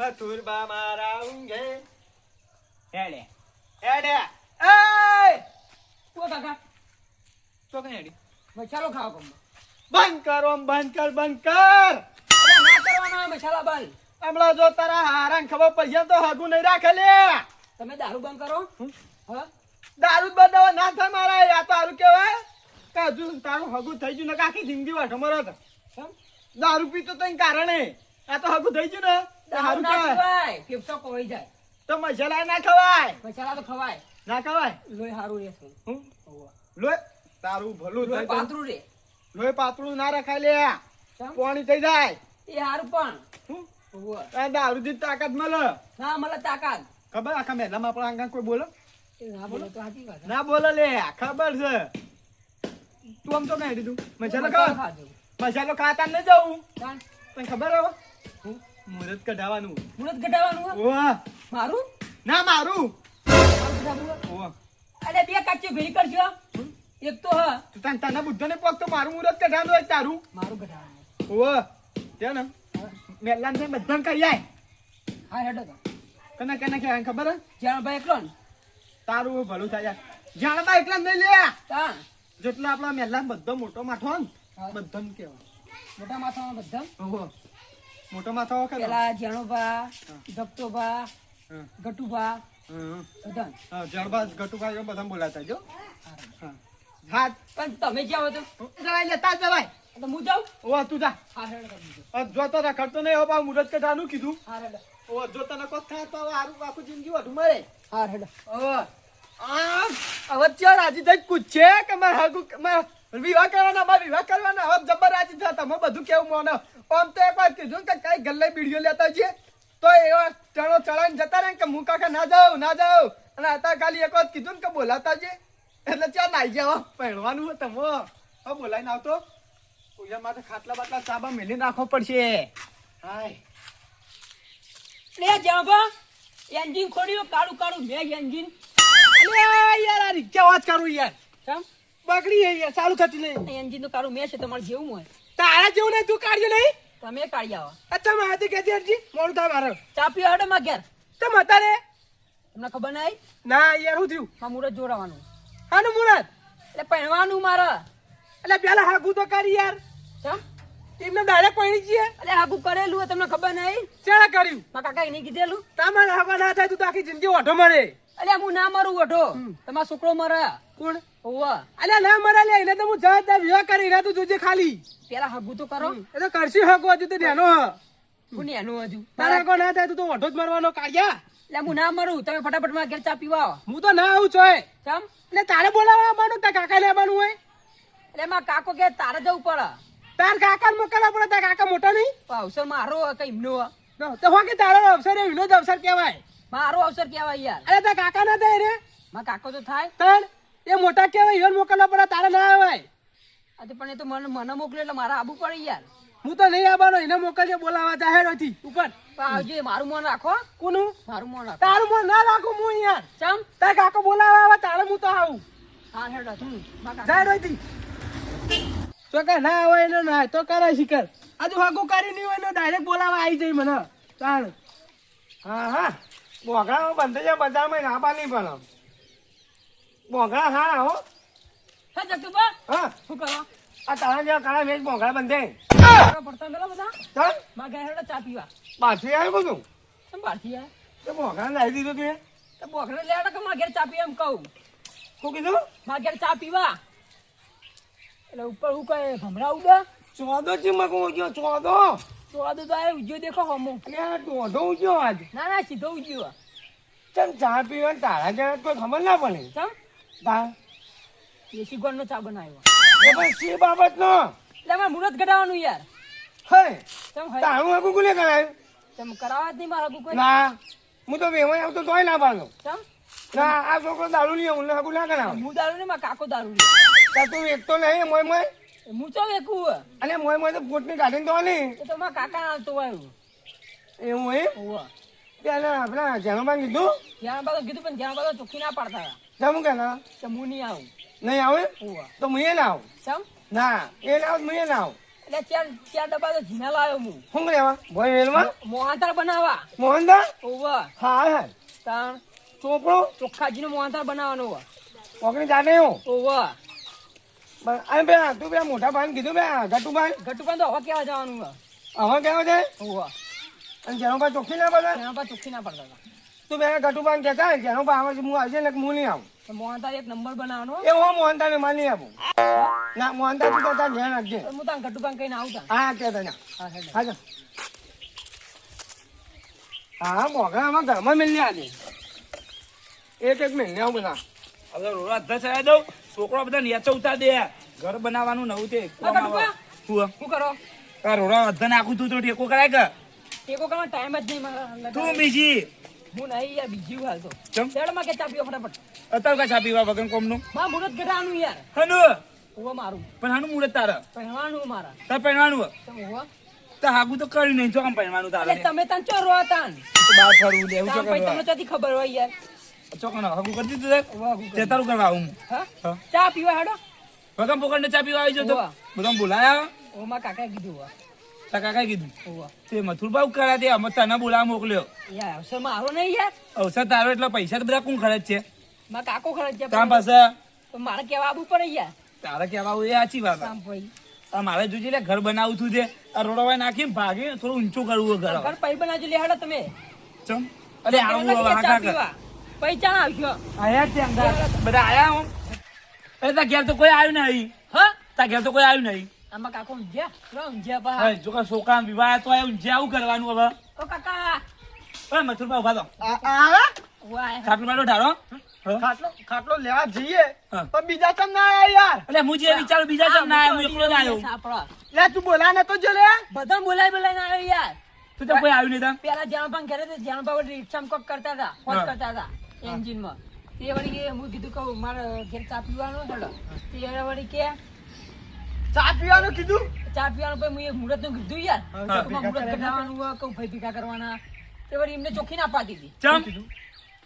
મથુરબા મારા ઊંઘે હેડે એડે એય ઓ કાકા તો કઈ હેડી મસાલો ખાવ કમ બંધ કરો બંધ કર ના કરવાનો મસાલા બંધ હમણાં જો તારા હારાને ખબર પડી તો હગું નહીં રાખે લે તમે દારૂ બંધ કરો હા દારૂ જ બધાવા ના થાય મારા આ તો સારું કેવાય કે હજુ તારું હગું થઈ ગયું ને આખી જિંદગી વાઠો મરો તો દારૂ પીતો તો કારણે આ તો હગું થઈ ગયું ને સારું કહેવાય ફેફસો કોઈ જાય તો મસાલા ના ખવાય મસાલા તો ખવાય ના ખવાય લોહી સારું રહેશે લોહી તારું ભલું લોહી પાતળું રે લોહી પાતળું ના રખાય લે પાણી થઈ જાય એ સારું પણ દારૂ થી તાકાત મળે ના મળે તાકાત ખબર આખા મેદાનમાં આપણા આંગણ કોઈ બોલો ના બોલો તો સાચી વાત ના બોલો લે ખબર છે તું આમ તો કઈ દીધું મસાલો ખા મસાલો ખાતા નહીં જવું તને ખબર હો મુહૂર્ત કઢાવવાનું ઓહ મારું ના મારું ઓહ અરે બે કાચી ભેરી કરજો એક તો હા તું તને બુદ્ધ ને પગ તો મારું મુહૂર્ત કઢાવવાનું હોય તારું મારું કઢાવવાનું ઓહ છે ને મેલાન ને બધાને કહી જાય હા હેડો તો કને કને કે ખબર હે જ્યાં ભાઈ એકલો ને તારું ભલું થાય જાણતા એકલા નહીં લે તા જેટલો આપણા મેલા બધો મોટો માથો ને બધાને કેવા મોટા માથામાં બધા ઓહો મોટો માથો વખત પેલા જાણોભા ધપતોભા ગટુભા બધા જળબા ગટુભાઈ બધા બોલાતા જો હા પણ તમે જાઓ તો જવાય લેતા જવાય તો હું જાઉં ઓ તું જા હા હેડો જો તો રખડતો નહીં હવે મુરત કઢાનું કીધું હા હેડો ઓ જો તને કોક થાય તો હારું આખું જિંદગી વધુ મરે હા હેડો હવે ચાલ રાજી થઈ પૂછે કે મારે હગુ વિવાહ કરવાના હવે જબર રાજી થયા તમે બધું કેવું મોને આમ તો એક વાત કીધું કે કઈ ગલ્લે બીડીઓ લેતા જઈએ તો એવા ચણો ચડાઈને જતા રહે કે હું કાકા ના જાઉં અને અત્યારે ખાલી એક વાત કીધું ને કે બોલાતા જઈએ એટલે ચાલ નાઈ જાવ પહેરવાનું હોય તમે હવે બોલાઈને આવતો પૂજા માટે ખાટલા બાટલા ચાબા મેલી નાખવો પડશે હાય લે જાણોભા એન્જિન ખોડ્યું કાળું કાળું મેં એન્જિન યાર આ રિક્ષા વાત કરું યાર કેમ બગડી યાર ચાલુ થતી નહીં એન્જિન નું કાળું મેં છે તમારે જેવું હોય તારા જેવું નહીં તું કાઢ્યો નહીં તમે કાઢી આવો અચ્છા મારાથી કહેતી હરજી મોડું થાય મારે ચા પીવા હેડો માં ઘેર તો મતારે તમને ખબર નહીં ના યાર શું થયું માં મુરત જોડાવાનું હાનું મુરત એટલે પહેરવાનું મારે એટલે પેલા હાગુ તો કરી યાર કેમ એમને ડાયરેક્ટ પડી જઈએ એટલે હાગું કરેલું હોય તમને ખબર નહીં શેના કર્યું માં કાકા નહીં કીધેલું તમારે હવા ના થાય તું તો આખી જિંદગી ઓઢો મરે અલે હું ના મારું વઢો તમારો છોકરો મરે કોણ ઓવા અલ્યા ના મરા લે એને તો હું જવાબદાર વિવાહ કરી રહ્યા તું જોજે ખાલી પેલા હાગું તો કરો એ તો કરશી હગો હજુ તો નેનો હ હું એનું હજુ તારા હગો ના થાય તું તો ઓઢો જ મરવાનો કાઢ્યા એટલે હું ના મરું તમે ફટાફટ માં ઘેર ચા પીવા આવો હું તો ના આવું ચોય કેમ એટલે તારે બોલાવવા આવવાનું તાર કાકા લેવાનું હોય એટલે માં કાકો કે તારે જવું પડે તાર કાકા મોકલવા પડે તાર કાકા મોટા નહીં અવસર મારો કઈ એમનો તો હો કે તારો અવસર એનો જ અવસર કહેવાય મારો અવસર કેવાય યાર અરે તાર કાકા ના થાય રે માં કાકો તો થાય તાર એ મોટા કહેવાય ઈવન મોકલવા પડે તારે ના આવાય આજે પણ એ તો મને મોકલે એટલે મારે આબુ પડે યાર હું તો નહીં આવવાનો એને મોકલજે બોલાવા જાહેર હતી ઉપર આવજે મારું મન રાખો કોનું મારું મન રાખો તારું મન ના રાખું હું યાર ચમ તાર કાકો બોલાવા આવે તારે હું તો આવું હા હેડો જાહેર હતી તો કે ના આવે એનો ના તો કરે શિકર આજુ હાગું કરી નહીં હોય એનો ડાયરેક્ટ બોલાવા આવી જાય મને તાણ હા બોઘડા બંધ જાય બજારમાં ના પાની પણ બોઘડા હા હો હે જગતુબા હા શું કરો આ તારા જેવા કાળા મેચ બોઘડા બંધે પડતા મેલો બધા ચાલ માં ગયા હેડો ચા પીવા પાછી આવ્યું બધું કેમ બહારથી આયા તો બોઘડા લાવી દીધું તું તો બોકડે લેડો કે માં ઘેર ચા પીવા એમ કહું શું કીધું માં ઘેર ચા પીવા એટલે ઉપર હું કઈ ભમરા ઉડે ચોદો ચીમકો ઉજ્યો ચોદો તો આ તો આ ઉજ્યો દેખો હમો અને આ દોઢો ઉજ્યો આજ ના સીધો ઉજ્યો ચમ ચા પીવાનું તારા જેવા કોઈ ખબર ના પડે ચમ તા દેશી ગોળનો ચા બનાવ્યો એ પણ શી બાબતનો એટલે અમારે મુહૂર્ત ઘટાડવાનું યાર હે ચમ હે તારું આગું કોને કરાયું ચમ કરાવા જ નહીં મારા કોઈ ના હું તો વેવાઈ આવતો તોય ના પાડો ચમ ના આ છોકરો દારૂ લઈ આવું આગું ના કરાવ હું દારૂ નહીં માં કાકો દારૂ તું એક તો નહીં મોય મોય હું ચો વેકું અને મોય મોય તો પોટની કાઢીને તો નહીં એ તો માં કાકા આવતો આવ્યું એવું એ ઓવા પેલા આપણા જેનોમાં કીધું જ્યાં બાદ કીધું પણ જ્યાં બાદ ચોખ્ખી ના પાડતા જમું કે ના કે હું નહીં આવું નહીં આવે ઓવા તો હું એ ના આવું ચમ ના એ ના આવું હું એ ના આવું એટલે ચાર ડબ્બા તો ઝીણા લાવ્યો હું શું લેવા બોય મેલમાં મોહનથાળ બનાવવા મોહનદા ઓવા હા હા તાણ ચોપડો ચોખ્ખાજીનો મોહનથાળ બનાવવાનો હોય પોકડી જાને હું ઓવા અરે બે તું બે મોટા ભાઈ કીધું બે ગટુભાઈ ગટુપાન તો હવે કેવા જવાનું હોય હવે કેવો છે ઓવા અને જેનો ભાઈ ચોખ્ખી ના પડે એના પર ચોખ્ખી ના પડતા હતા તું બે ગટુભાઈ કહેતા ને જેનો ભાઈ આવે છે હું આવશે ને હું નહીં આવું તો મોહનથાળ એક નંબર બનાવવાનો એ હું મોહનતા ને માની આપું ના મોહનતા તું તાર ધ્યાન રાખજે તો હું તાર ગટુપાન કહીને આવું તાર હા કહેતા ના હા હેડ હા હા મોગરા આમાં ઘરમાં મિલને આજે એક મિલને આવું બધા હવે રોડા અધ્ધા ચડાવી દઉં છોકરો બધા નીચે ઉતાર દે ઘર બનાવવાનું નવું તે ગટુપા શું શું કરો રોડા અધ્ધા નાખું તું તો ટેકો કરાય કે ટેકો કરવા ટાઈમ જ નહીં મારા તું બીજી હું નહીં યાર બીજી હાલ તો ચમ શેડમાં કે ચા પીવો ફટાફટ અત્યારે કા ચા પીવા વગર કોમનું માં મુરત ઘટાનું યાર હનુ ઓવા મારું પણ હાનું મુહૂર્ત તારે પહેરવાનું મારા તાર પહેરવાનું તમે ઓવા તો હાગું તો કર્યું નહીં ચોકમ પહેરવાનું તારે એટલે તમે તન ચો રો તાન બહાર ફરવું દે એવું તાન પછી તમને ચોકમ ચોથી ખબર હોય યાર ચોકમ હાગું કરી દીધું તે ઓવા હું તે તારું કરવા આવું હા હા ચા પીવા હેડો વગમ પોકડને ચા પીવા આવી જતો હોવા. બધા બોલાયા ઓમાં કાકા કીધું ઓવા તા કાકાએ કીધું ઓવા તે મથુર ભાવ કરા દે અમે તને બોલાવા મોકલ્યો યાર અવસર મારો નહીં યાર અવસર તારો એટલે પૈસા તો બધા કોણ ખર્ચ છે માં કાકો ખરચ છે કામ પાસે તો મારે કેવા આવું પડે યાર તારે કેવા આવું એ સાચી વાત કામ ભાઈ આ મારે જોજે લે ઘર બનાવું છું તે આ રોડવાય નાખી ભાગી થોડું ઊંચું કરવું ઘર ઘર પૈ બનાવજો લે હેડો તમે ચમ અરે આવું હવે ચા હાકા કર પીવા પૈસા આવજો આયા તે અંદર બધા આયા હું અરે તા ઘેર તો કોઈ આવ્યું નહીં હા તા ઘેર તો કોઈ આવ્યું નહીં આમાં કાકો ઊંઝ્યા રો ઊંઝ્યા પા હવે જો કે છોકરા વિવાહ તો આવ્યું જે આવું કરવાનું હવે ઓ કાકા ઓય મથુરબા ઉભા તો આ વાય ખાટલું બાટલું ઢાળો ખાટલો ખાટલો લેવા જઈએ હા. પણ બીજા ચમ ના આયા યાર એટલે હું જે વિચારું બીજા જણ ના આવ્યો હું એકલો ના આવ્યો સાપડો લે તું બોલા ને તો જો લે બધા બોલાય આવ્યો યાર તું તો કોઈ આવ્યું નહીં તા પેલા જાણપા ઘરે તો જાણપા રિક્ષામાં કોક કરતા હતા ફોન હા. કરતા હતા એન્જિનમાં તે વળી કે હું કીધું કહું મારે ઘેર ચા પીવાનો હેડો તે વળી કે ચા પીવાનું કીધું ચા પીવાનું પછી હું એક મુહૂર્ત નું કીધું યાર હા, તો મુહૂર્ત કઢાવવાનું હોય કહું ભાઈ ભેગા કરવાના તે વળી એમને ચોખ્ખી ના પાડી દીધી ચમ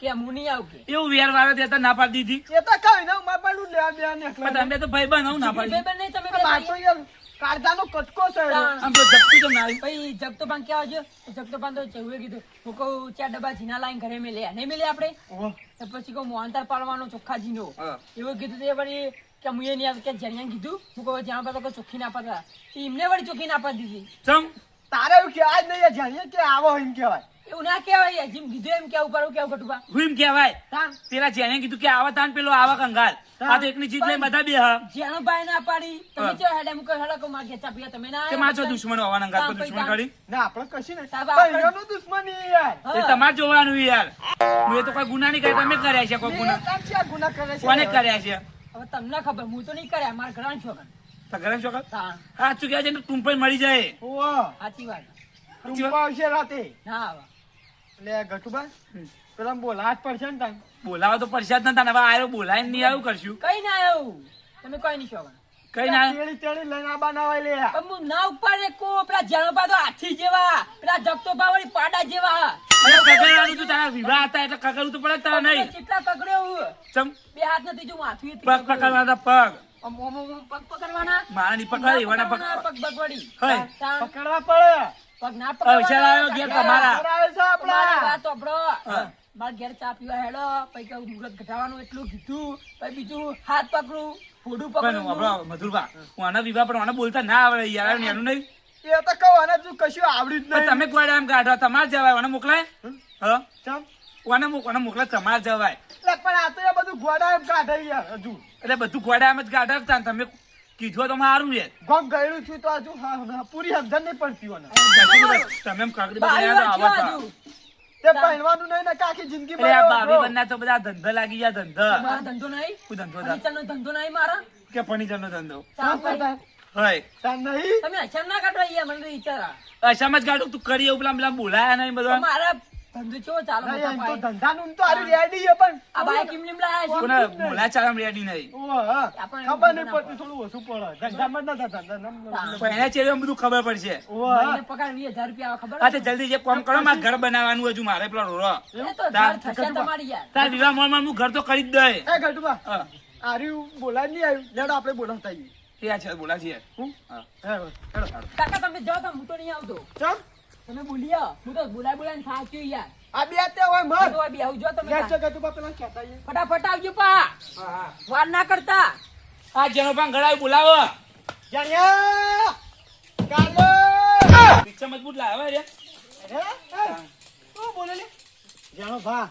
કે હું નહીં આવું કે એવું વેર વાળા દેતા ના પાડી દીધી એ તો કઈ ના માર પાડું લેવા બે ને પણ તમે તો ભાઈ બન ના પાડી ભાઈ બંને તમે બે માર તો યાર કાળજાનો કટકો છે તાણ. આમ તો જપતું કેમ ના આવ્યું ભાઈ જગતો પાન કેવા છે જગતો પાન તો ચેવું કીધું હું કહું ચાર ડબ્બા ઝીણા લાઈન ઘરે મેલ્યા નહીં મેલ્યા આપણે ઓહો. તો પછી કહું મોહનતાર પાડવાનો ચોખ્ખા ઝીનો હા. એવું કીધું તે વળી કે હું એ નહીં આવતો કે જણિયાને કીધું હું કહું જ્યાં પાડો કે ચોખ્ખી ના પાડતા એમને વળી ચોખ્ખી ના પાડી દીધી ચમ તારે એવું કહેવાય જ નહીં યાર, જાણીએ કે આવો એમ કહેવાય એવું ના કહેવાય યાર. જેમ કીધું એમ કેવું પાડું કેવું કટુબા હું એમ કહેવાય તાન પેલા જેને કીધું કે આવા તાન પેલો આવા કંગાલ આ તો એકની ચીજ લઈ બધા બે હા જ્યાં ભાઈ ના પાડી તમે હા. ચો હેડે મુકો હેડો કો માર ઘેચા પીયા તમે ના તે માં છો દુશ્મનો આવવાના અંગાત પર દુશ્મન કાઢી ના આપણે કશી નહીં તાબા આપણે- ભાઈઓનું દુશ્મની યાર એ તમારે જોવાનું યાર હું એ તો કોઈ ગુના નહીં કર્યા તમે કર્યા છે કોઈ ગુના મેં કામ છે આ ગુના કરે છે કોને કર્યા છે હવે તમને ખબર હું તો નહીં કર્યા મારા ઘણા છોકરા તો ઘરે શું કર હા હા ચૂક્યા છે ને ટૂંપાઈ મળી જાય ઓહો સાચી વાત ટૂંપા આવશે રાતે ના આવે લે ગટુબા પેલા બોલાટ પડશે ને તાન બોલાવો તો પરસાદ નતા ને હવે આયો બોલાય નહીં આવું કરશું કઈ ના આવ્યું તમે કઈ નહીં શોખન કઈ ના તેડી તેડી લઈને આ બનાવાય લે પણ હું ના ઉપાડે કો પેલા જણપા તો હાથી જેવા પેલા જગતો વાળી પાડા જેવા અરે કગરવાનું તું તારા વિવાહ હતા એટલે કગરવું તો પડે જ તારા નહીં કેટલા પકડ્યો હું ચમ બે હાથ નથી જો માથું પગ પકડવાના હતા પગ પગ પકડવાના મારા ની પકડાય એવાના પગ પગ બગવડી હોય. પકડવા પડે પગ ના અવસર આવ્યો ઘેર તમારા આવે છે મારી આપડા વાત સાંભળો. હા. મારા ઘેર ચા પીવા હેડો પછી કહું મુહૂર્ત ઘટાવાનું એટલું કીધું પછી બીજું હાથ પકડું ફોડું પણ પકડું આપણો મધુરબા હું આના વિવાહ પણ આને બોલતા ના આવડે યાર એનું નહીં એ તો કહું અને તું કશું આવડ્યું જ પણ નહીં તમે કોઈ આમ કાઢો તમારે જવાય આને મોકલાય હા ચમ આને મોકલાય તમારે જવાય લે પણ આ તો એ બધું ગોડા એમ કાઢે યાર હજુ એટલે બધું ગોડા એમ જ કાઢતા ને તમે કીધું તો સારું યાર ગમ ગયેલું છું તો હજુ હા, પૂરી સમજણ નહીં પડતી હોને તમે એમ કાકડી બાવી બધા વાર આવતા થયો હજુ. તે પહેરવાનું નહીં ને કે આખી જિંદગી એટલે આ બરાબર ભાભી બંને તો બધા ધંધા લાગી ગયા ધંધા મારા ધંધો નહીં શું ધંધો ફર્નિચરનો ધંધો નહીં મારા કે ફર્નિચર નો ધંધો ચા ભાઈ. હોય તાર નહીં તમે અચાનક ના કાઢો યાર મને તો વિચારા અસામ જ કાઢું તું કરી એવું પેલા પેલા બોલાયા નહીં તો બધા મારા ધંધો કેવો ચાલો નહીં, મોટા એમ તો ભાઈ ધંધાનું તો હારું રેડી છે પણ આ ભાઈ કેમ લીમ લાયા છે કોને બોલા ચાલમ રેડી નહીં ઓહો, હા. આપણને ખબર નહીં ના પડતી થોડું ઓછું પડે ધંધામાં જ નતા ધંધા પણ એના ચેડે બધું ખબર પડશે ભાઈને પગાર 20,000 રૂપિયા આવે ખબર હા તો જલ્દી જે કામ કરો મારે ઘર બનાવવાનું હજુ મારે પેલો રોરો એ તો ઘર થશે તમારી યાર તાર વિવાહ મોમાં હું ઘર તો કરી જ દે એ ગટુબા હા. આર્યું બોલાય નહીં આવ્યું લેડો આપણે બોલાવતા આવીએ એ આ છે બોલાજી યાર. હું? હા. હેડો, હેડો. કાકા તમે જાઓ તો હું તો નહીં આવતો ચમ? તમે બોલ્યો હું તો બોલાય થાક્યો યાર આ બે તે હોય હું મર. તો આ બી આવજો તમે લે છે કે તું પેલા કહેતા આઈએ. ફટાફટ આવજો પા હા, હા. વાર ના કરતા આ જેનો પણ ગળાય બોલાવો. જાણ્યા? કાલો! રિક્ષા મજબૂત લાવે રે. હે? શું બોલે લે? જાણો ભા.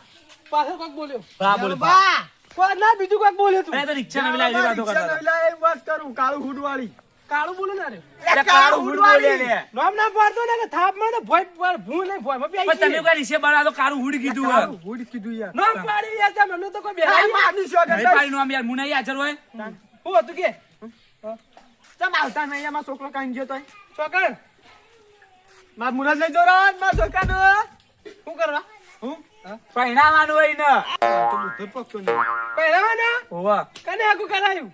પાછળ કોક બોલ્યો ભા જાણો બોલ ભા. કોઈ ના બીજું કોક બોલ્યો તું અરે તો રિક્ષા નવી લાવી વાતો રિક્ષા કરતા નવી લાવી એમ વાત કરું, કાળું હુડવાળી. કાળું બોલો ના રે હતા. કાળું હુડ બોલે લે. નામ ના પાડતો ને કે થાપ મને ભોય ભૂ નહીં ભોય માં પણ તમે કોઈ રીસે બરા તો કાળું હુડ કીધું હોય. કાળું હુડ કીધું યાર. નામ પાડી યાર તમે મને તો કોઈ આ બેહાઈ મારની શોખ નહીં હતી. પાડી નું આમ યાર મુનાઈ હાજર હોય. હું હતું કે ચમ આવતા નહીં આમાં છોકરો કાંઈ ગયો તોય. છોકર માર મુરત લઈ જો રાત માર છોકરાનો. શું કરવા હું? પહેણાવાનું હોય ને. તો બુદ્ધો પકતો નહીં. પહેરાવાના હોવા. કને આગુ કરાયું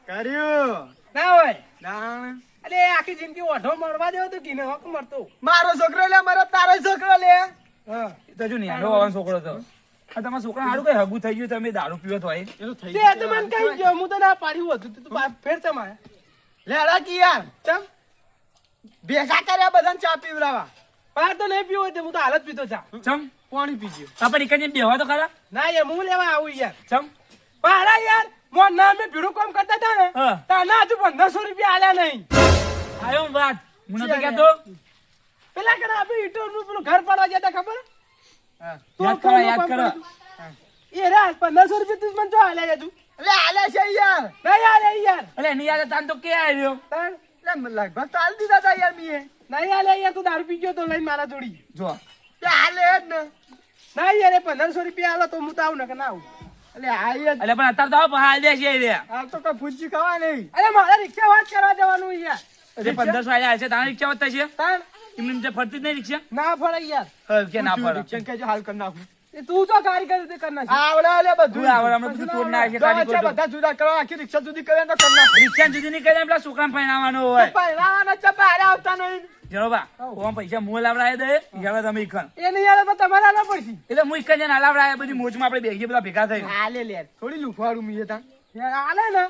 કર્યું. ના હોય ના. અરે આખી જિંદગી ઓઢો મળવા દેવો તો કિને હક મરતો મારો છોકરો લે, મારો તારો છોકરો લે. હા એ તો જો નેનો આવવાનો છોકરો હતો. આ તમારા છોકરા હારું કઈ હગું થઈ ગયું તમે દારૂ પીવો તો હોય. એનું થઈ તે તો મને કઈ ગયો હું તો ના પાડ્યું હતું તું ફેર ચમાય લેડા કી યાર. ચમ ભેગા કર્યા બધાને ચા પીવડાવવા. પાર તો નહીં પીવો તે હું તો હાલત પીતો ચા ચમ પાણી પીજો. આપણે એકને બેહવા તો ખરા. ના યાર હું લેવા આવું યાર ચમ પાડા યાર મોર ના મેં ભીડું કામ કરતા હતા ને હા. તાના હજુ 1500 રૂપિયા આલ્યા નહીં આયો વાત હું નતો કહેતો. પેલા કરે આપણે ઈટોનું પેલું ઘર પાડવા જતા ખબર હા. યાદ કરો યાદ કરો. એ રા 1500 રૂપિયા તું મને તો આલ્યા તું લે આલે છે યાર. નહીં આલ્યા યાર અલે એની યાદ તાન તો કે આવ્યો. તાણ લે લગભગ તો આલી દીધા તા યાર મીએ. નહીં આલ્યા યાર તું દારૂ પી ગયો તો લઈને મારા જોડી જો તે આલે જ ને. ના યાર એ 1500 રૂપિયા આલો તો હું તો આવું ને કે ના આવું અલે આ યાર. અલે પણ અત્યારે તો આવો હાલ દે છે રે. આ તો કઈ પૂછી ખાવા નહીં. અરે મારા રિક્ષા વાત કરવા જવાનું યાર અરે 1500 આલ્યા છે તારી રિક્ષા વધતા છે. તાણ એમને જે ફરતી જ નહીં રિક્ષા. ના ફળે યાર કે ના પડે. રિક્ષા કેજો હાલ કરી નાખું. એ તું તો કારીગર રીતે કર નાખ આવડે લે બધું. તું આવડે હમણાં બધું તોડ નાખે જો કાઢી છે કોડો. બધા જુદા કરવા આખી રિક્ષા જુદી કરે તો કરી નાખું. રિક્ષા જુદી નહીં કરે પેલા છોકરાને પહેણાવાનો હોય. પહેરાવાના છે બહાર આવતા નહીં. જરો બા ઓમ પૈસા મોં લાવડાય દે યાર તમે ઈકન. એ નહીં યાર પણ તમારે આલવા પડશે એટલે હું ઈકન જઈને લાવડાય બધી મોજમાં આપણે બેગી બધા ભેગા થઈ. આલે લે થોડી લુખવાડું મીએ તા. યાર આલે ને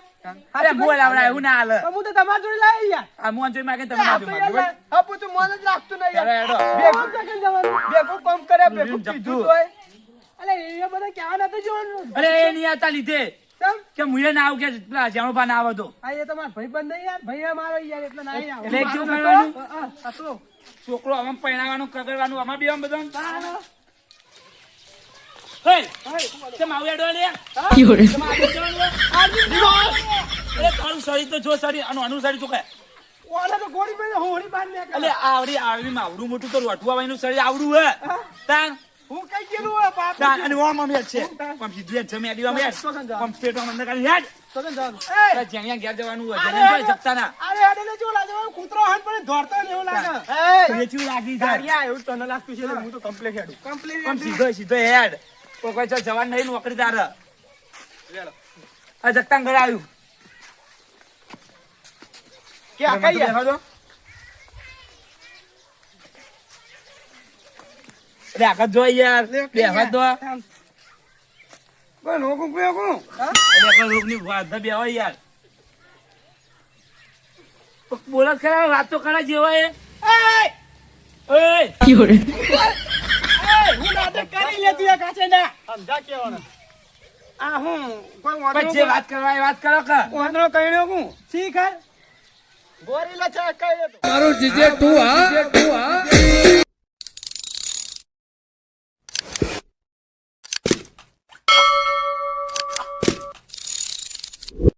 અરે મોં લાવડાય હું ના હાલે. તો હું તો તમારી જોડે લાવી યાર આ મોં જોઈ માગે તમે ના જોઈ માગે. આપણે હપુ તું મન જ રાખતું નહીં હેડો, યાર. હેડો. ભેગું સેકન્ડ જવાનું ભેગું કામ કરે ભેગું જપતું. કીધું તોય. અલે એ બધા ક્યાં નતું જોવાનું અરે એ નહીં આવતા લીધે ચમ કે મુએ ના આવું કે પેલા જાણો બા ના આવતો. આ એ તમારો ભાઈ બંધ નહીં યાર ભાઈ મારો યાર એટલે ના આવ એટલે એક જેવું કરવાનું. આ તો છોકરો આમાં પહેણાવાનું કગરવાનું આમાં બી આમ બધા. હે તે માવ એડો લે. તે માવ એડો લે. અરે તારું શરીર તો જો શરીર આનું આનું શરીર તો કે ઓલા તો ગોળી મેં હોળી બાંધ ને અલે આવડી આવડી માવડું મોટું તો રોટવા વાયનું શરીર આવડું હે તાન હું કઈ ગયેલું હોય બાપ તાન અને ઓમ આમ હેડ છે આમ સીધું હેડ છે મે આડી આમ હેડ આમ સ્ટેટ આમ અંદર કાઢી હેડ સદન જવાનું. તારે જ્યાં ઘેર જવાનું હોય જઈને જતા ના અરે અડે જો લાગે કૂતરો હાથ પડે દોડતો ને એવું લાગે એય, વેચ્યું લાગી જાય ગાડિયા એવું તને લાગતું છે એટલે હું તો કમ્પ્લેટ હેડું. કમ્પ્લીટ આમ સીધો સીધો હેડ કોઈ ચાલ જવાન નહીં નોકરી તારે આ જગતા ઘરે આવ્યું કે આ કઈ યાર? બેહવા દો. અરે આગળ જો યાર બેહવા દો. કોઈ નોકું પેકું. અરે કોઈ રોગની વાત ના બેહવા યાર બોલ જ ખરા વાત તો ખરા જેવા એ હું નાટક કરી લેતી આ કાચે ના સમજા કેવાનો. આ હું કોઈ પછી જે વાત કરવા એ વાત કરો કે વાંદરો કઈડ્યો હું શીખ ગોરીલા છે કઈ તો. મારું જીજે તું હા